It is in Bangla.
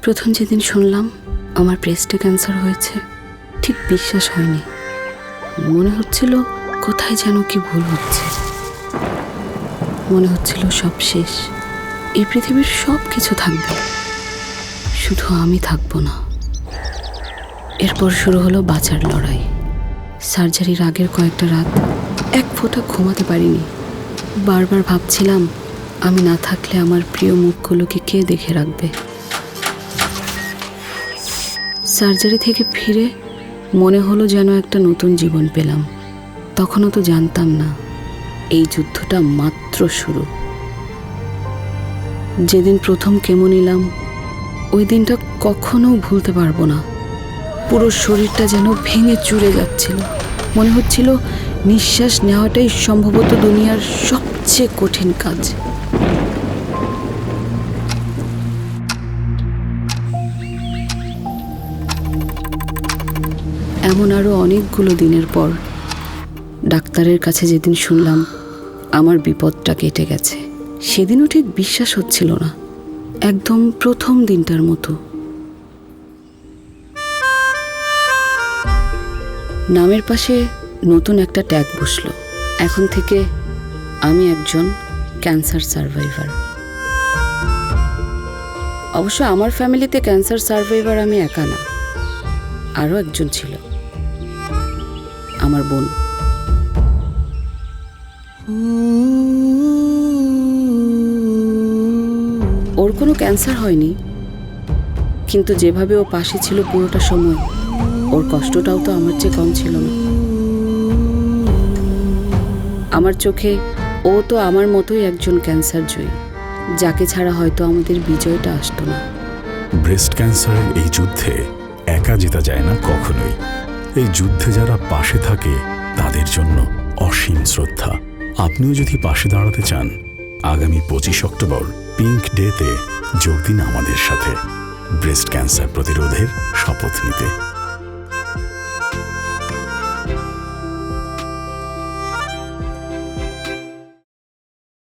প্রথম যেদিন শুনলাম আমার ব্রেস্টে ক্যান্সার হয়েছে, ঠিক বিশ্বাস হয়নি। মনে হচ্ছিল কোথায় যেন কি ভুল হচ্ছে। মনে হচ্ছিল সব শেষ, এই পৃথিবীর সব কিছু থাকবে, শুধু আমি থাকবো না। এরপর শুরু হলো বাঁচার লড়াই। সার্জারির আগের কয়েকটা রাত এক ফোঁটা ঘুমাতে পারিনি। বারবার ভাবছিলাম, আমি না থাকলে আমার প্রিয় মুখগুলোকে কে দেখে রাখবে। সার্জারি থেকে ফিরে মনে হলো যেন একটা নতুন জীবন পেলাম। তখনও তো জানতাম না এই যুদ্ধটা মাত্র শুরু। যেদিন প্রথম কেমো নিলাম, ওই দিনটা কখনো ভুলতে পারবো না। পুরো শরীরটা যেন ভেঙে চুরে যাচ্ছিল। মনে হচ্ছিল নিঃশ্বাস নেওয়াটাই সম্ভবত দুনিয়ার সবচেয়ে কঠিন কাজ। এমন আরও অনেকগুলো দিনের পর ডাক্তারের কাছে যেদিন শুনলাম আমার বিপদটা কেটে গেছে, সেদিনও ঠিক বিশ্বাস হচ্ছিল না। একদম প্রথম দিনটার মতো। নামের পাশে নতুন একটা ট্যাগ বসলো। এখন থেকে আমি একজন ক্যান্সার সার্ভাইভার। অবশ্য আমার ফ্যামিলিতে ক্যান্সার সার্ভাইভার আমি একা না, আরও একজন ছিল, আমার বোন। ওর কোনো ক্যান্সার হয়নি, কিন্তু যেভাবে ও পাশে ছিল পুরোটা সময়, ওর কষ্টটাও তো আমার চেয়ে কম ছিল না। আমার চোখে ও তো আমার মতোই একজন ক্যান্সার জয়ী, যাকে ছাড়া হয়তো আমাদের বিজয়টা আসতো না। ব্রেস্ট ক্যান্সারের এই যুদ্ধে একা জেতা যায় না কখনোই। এই যুদ্ধে যারা পাশে থাকে তাদের জন্য অসীম শ্রদ্ধা। আপনিও যদি পাশে দাঁড়াতে চান, আগামী 25 অক্টোবর পিঙ্ক ডেতে যোগ দিন আমাদের সাথে ব্রেস্ট ক্যান্সার প্রতিরোধের শপথ নিতে।